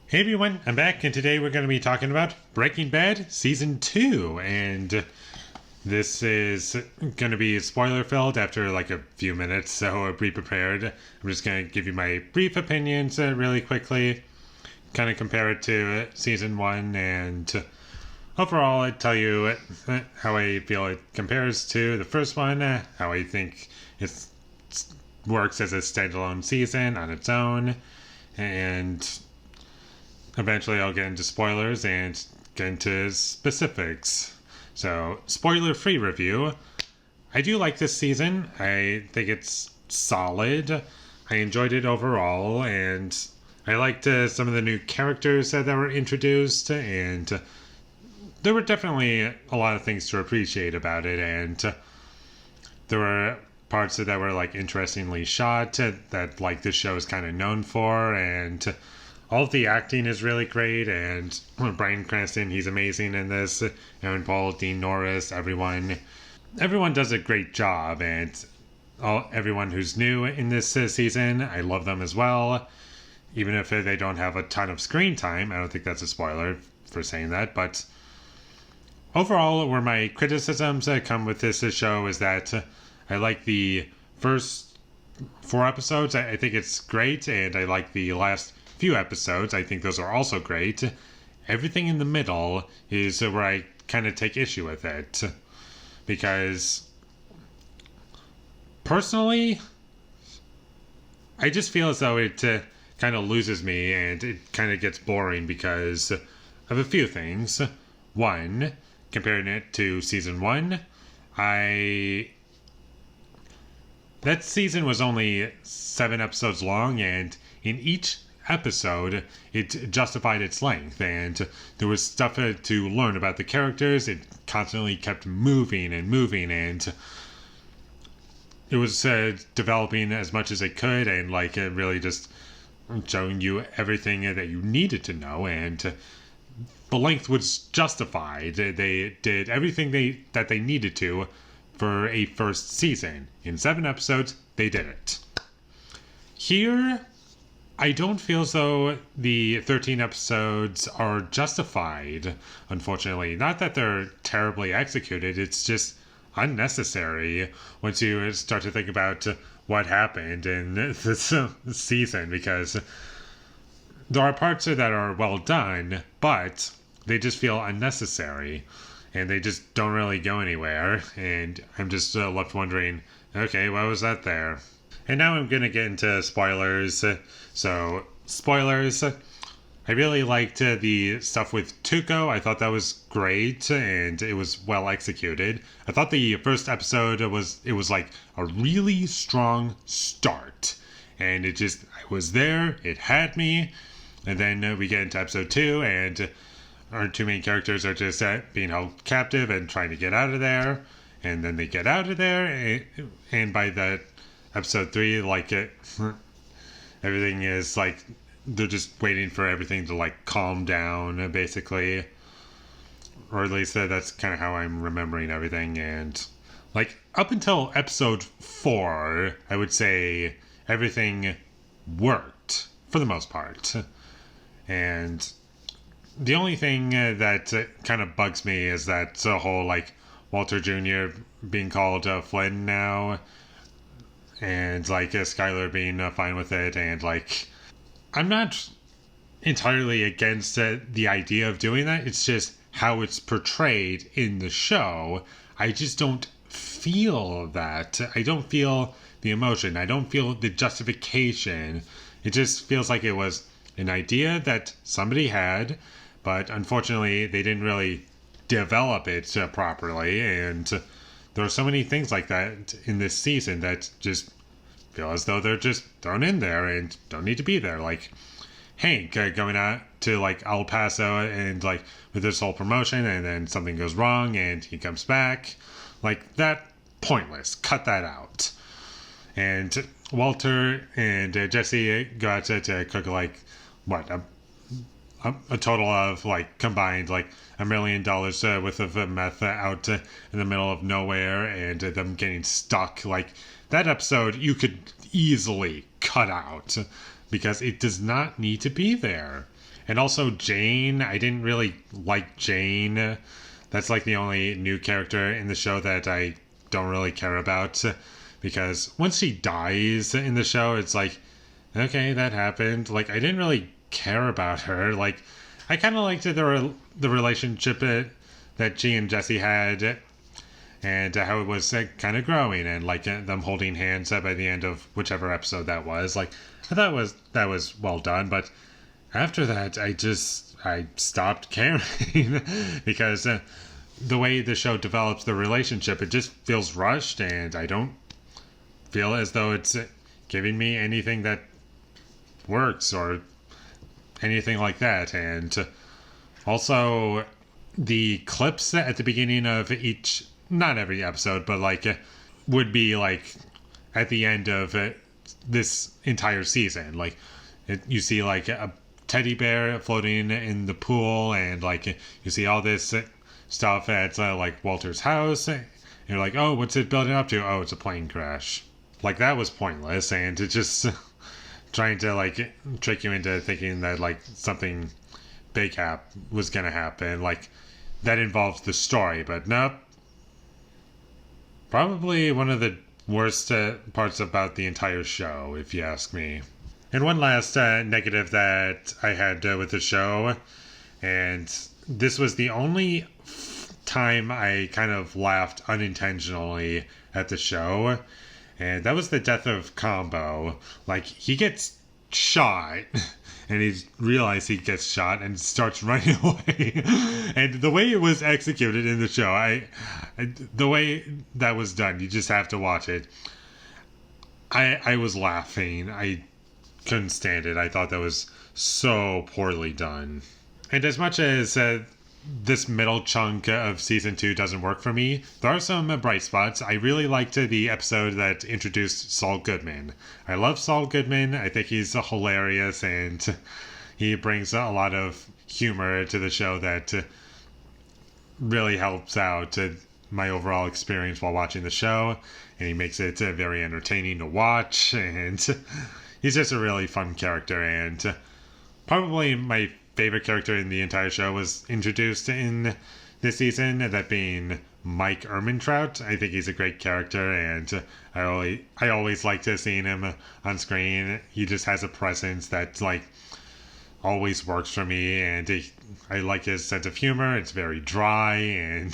Hey everyone, I'm back, and today we're going to be talking about Breaking Bad Season 2. And this is going to be spoiler filled after like a few minutes, so be prepared. I'm just going to give you my brief opinions really quickly, kind of compare it to Season 1, and overall, I'd tell you how I feel it compares to the first one, how I think it works as a standalone season on its own, and eventually I'll get into spoilers and get into specifics. So, spoiler free review. I do like this season. I think it's solid. I enjoyed it overall, and I liked some of the new characters that were introduced, and there were definitely a lot of things to appreciate about it, and there were parts that were like interestingly shot that like this show is kind of known for, and all of the acting is really great, and Bryan Cranston, he's amazing in this. Aaron Paul, Dean Norris, everyone does a great job, and everyone who's new in this season, I love them as well. Even if they don't have a ton of screen time, I don't think that's a spoiler for saying that, but overall, where my criticisms come with this show is that I like the first 4 episodes. I think it's great, and I like the last few episodes. I think those are also great. Everything in the middle is where I kind of take issue with it, because personally, I just feel as though it kind of loses me, and it kind of gets boring because of a few things. One, comparing it to season 1, that season was only 7 episodes long, and in each episode it justified its length, and there was stuff to learn about the characters. It constantly kept moving and moving, and it was developing as much as it could, and like it really just showing you everything that you needed to know, and the length was justified. They did everything that they needed to for a first season. In 7 episodes, they did it. Here, I don't feel as though the 13 episodes are justified, unfortunately. Not that they're terribly executed, it's just unnecessary once you start to think about what happened in this season, because there are parts that are well done, but they just feel unnecessary, and they just don't really go anywhere, and I'm just left wondering, okay, why was that there? And now I'm gonna get into spoilers. So, spoilers. I really liked the stuff with Tuco. I thought that was great, and it was well executed. I thought the first episode was like a really strong start, and it was there. It had me, and then we get into episode 2, and our 2 main characters are just being held captive and trying to get out of there, and then they get out of there, and by that episode 3, like everything is like they're just waiting for everything to like calm down, basically, or at least that's kind of how I'm remembering everything. And like up until episode 4, I would say everything worked for the most part, and the only thing that kind of bugs me is that whole like Walter Jr. being called Flynn now, and like Skylar being fine with it, and like I'm not entirely against the idea of doing that. It's just how it's portrayed in the show. I just don't feel that. I don't feel the emotion. I don't feel the justification. It just feels like it was an idea that somebody had, but unfortunately they didn't really develop it properly, and there are so many things like that in this season that just feel as though they're just thrown in there and don't need to be there. Like Hank going out to like El Paso and like with this whole promotion, and then something goes wrong and he comes back. Like that, pointless. Cut that out. And Walter and Jesse go out to cook like what a total of like combined like $1 million worth of meth out in the middle of nowhere, and them getting stuck. Like that episode you could easily cut out because it does not need to be there. And also Jane. I didn't really like Jane. That's like the only new character in the show that I don't really care about. Because once she dies in the show, it's like, okay, that happened. Like, I didn't really care about her. Like, I kind of liked the relationship that she and Jesse had, and how it was kind of growing, and like them holding hands by the end of whichever episode that was. Like, I thought that was well done, but after that, I stopped caring because the way the show develops the relationship, it just feels rushed, and I don't feel as though it's giving me anything that works or anything like that. And also, the clips at the beginning of each, not every episode, but like would be like at the end of this entire season. Like, you see like a teddy bear floating in the pool, and like you see all this stuff at like Walter's house. And you're like, oh, what's it building up to? Oh, it's a plane crash. Like, that was pointless, and it just trying to like trick you into thinking that like something big was gonna happen, like that involves the story. But nope, probably one of the worst parts about the entire show, if you ask me. And one last negative that I had with the show, and this was the only time I kind of laughed unintentionally at the show, and that was the death of Combo. Like, he gets shot, and he realizes he gets shot and starts running away. And the way it was executed in the show, the way that was done, you just have to watch it. I was laughing. I couldn't stand it. I thought that was so poorly done. And as much as this middle chunk of season 2 doesn't work for me, there are some bright spots. I really liked the episode that introduced Saul Goodman. I love Saul Goodman. I think he's hilarious, and he brings a lot of humor to the show that really helps out my overall experience while watching the show. And he makes it very entertaining to watch, and he's just a really fun character. And probably my favorite character in the entire show was introduced in this season, that being Mike Ehrmantraut. I think he's a great character, and I always like to seeing him on screen. He just has a presence that like always works for me, and I like his sense of humor. It's very dry, and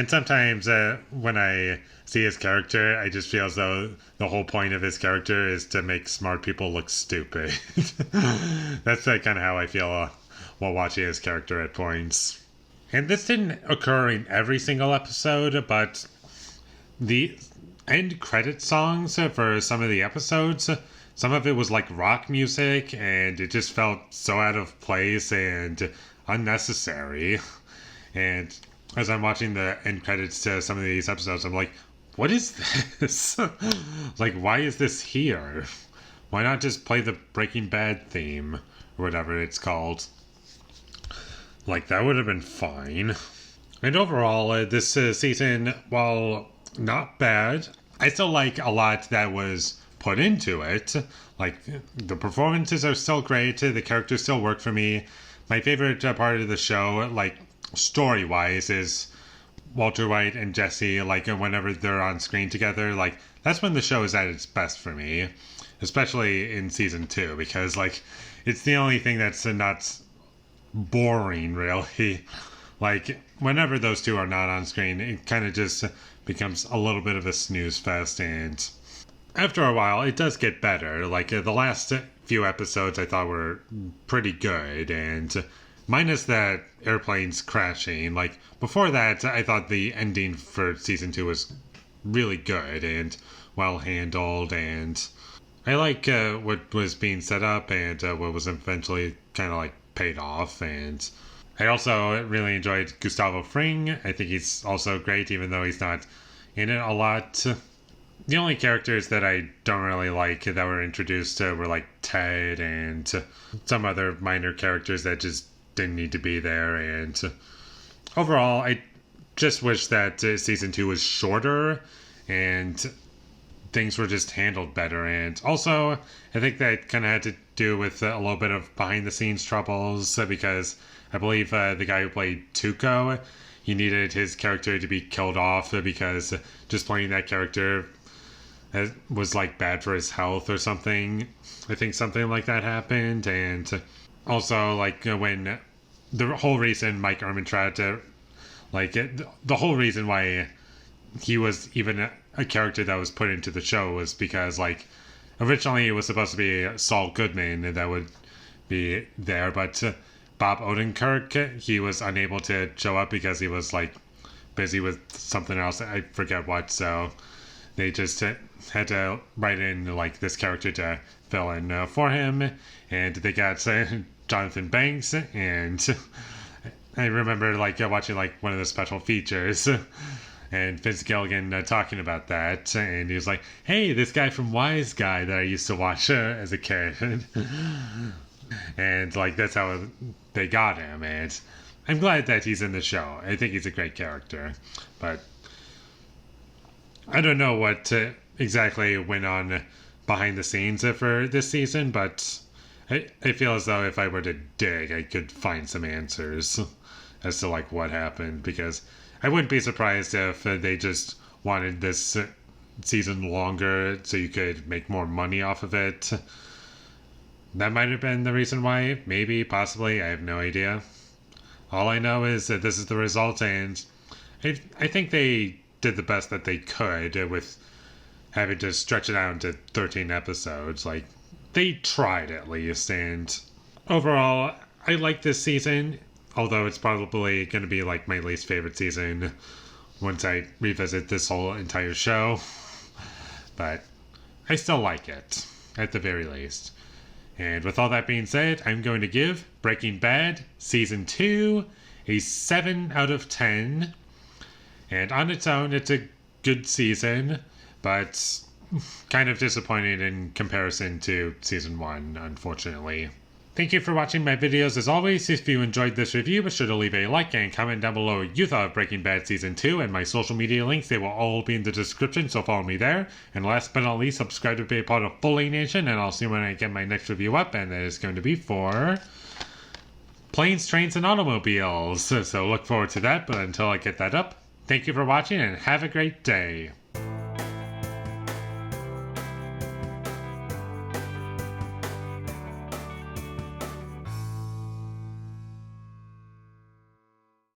sometimes when I see his character, I just feel as though the whole point of his character is to make smart people look stupid. That's kind of how I feel while watching his character at points. And this didn't occur in every single episode, but the end credit songs for some of the episodes, some of it was like rock music, and it just felt so out of place and unnecessary. And as I'm watching the end credits to some of these episodes, I'm like, what is this? Like, why is this here? Why not just play the Breaking Bad theme, or whatever it's called? Like, that would have been fine. And overall, this season, while not bad, I still like a lot that was put into it. Like, the performances are still great, the characters still work for me. My favorite part of the show, like, story-wise, is Walter White and Jesse. Like, whenever they're on screen together, like, that's when the show is at its best for me, especially in season 2, because like, it's the only thing that's not boring, really. Like, whenever those two are not on screen, it kind of just becomes a little bit of a snooze fest, and after a while it does get better. Like, the last few episodes I thought were pretty good, and minus that airplanes crashing. Like, before that, I thought the ending for season 2 was really good and well handled, and I like what was being set up and what was eventually kind of like paid off. And I also really enjoyed Gustavo Fring. I think he's also great, even though he's not in it a lot. The only characters that I don't really like that were introduced were like Ted and some other minor characters that just didn't need to be there. And overall, I just wish that season 2 was shorter and things were just handled better. And also, I think that kind of had to do with a little bit of behind the scenes troubles because I believe the guy who played Tuco, he needed his character to be killed off because just playing that character was like bad for his health or something. I think something like that happened. And also, like, when the whole reason Mike Ehrmantraut, the whole reason why he was even a character that was put into the show was because, like, originally it was supposed to be Saul Goodman that would be there, but Bob Odenkirk, he was unable to show up because he was, like, busy with something else. I forget what, so they just had to write in, like, this character to fill in for him, and they got Jonathan Banks, and I remember, like, watching, like, one of the special features, and Vince Gilligan talking about that, and he was like, hey, this guy from Wise Guy that I used to watch as a kid. And, like, that's how they got him, and I'm glad that he's in the show. I think he's a great character, but I don't know what exactly went on behind the scenes for this season, but I feel as though if I were to dig, I could find some answers as to, like, what happened, because I wouldn't be surprised if they just wanted this season longer so you could make more money off of it. That might have been the reason why. Maybe, possibly, I have no idea. All I know is that this is the result, and I think they did the best that they could with having to stretch it out into 13 episodes. Like, they tried at least, and overall, I like this season. Although it's probably going to be, like, my least favorite season once I revisit this whole entire show. But I still like it, at the very least. And with all that being said, I'm going to give Breaking Bad Season 2 a 7 out of 10. And on its own, it's a good season, but kind of disappointing in comparison to Season 1, unfortunately. Thank you for watching my videos. As always, if you enjoyed this review, be sure to leave a like and comment down below what you thought of Breaking Bad Season 2, and my social media links, they will all be in the description, so follow me there. And last but not least, subscribe to be a part of Foley Nation, and I'll see you when I get my next review up, and that is going to be for Planes, Trains, and Automobiles. So look forward to that, but until I get that up, thank you for watching, and have a great day.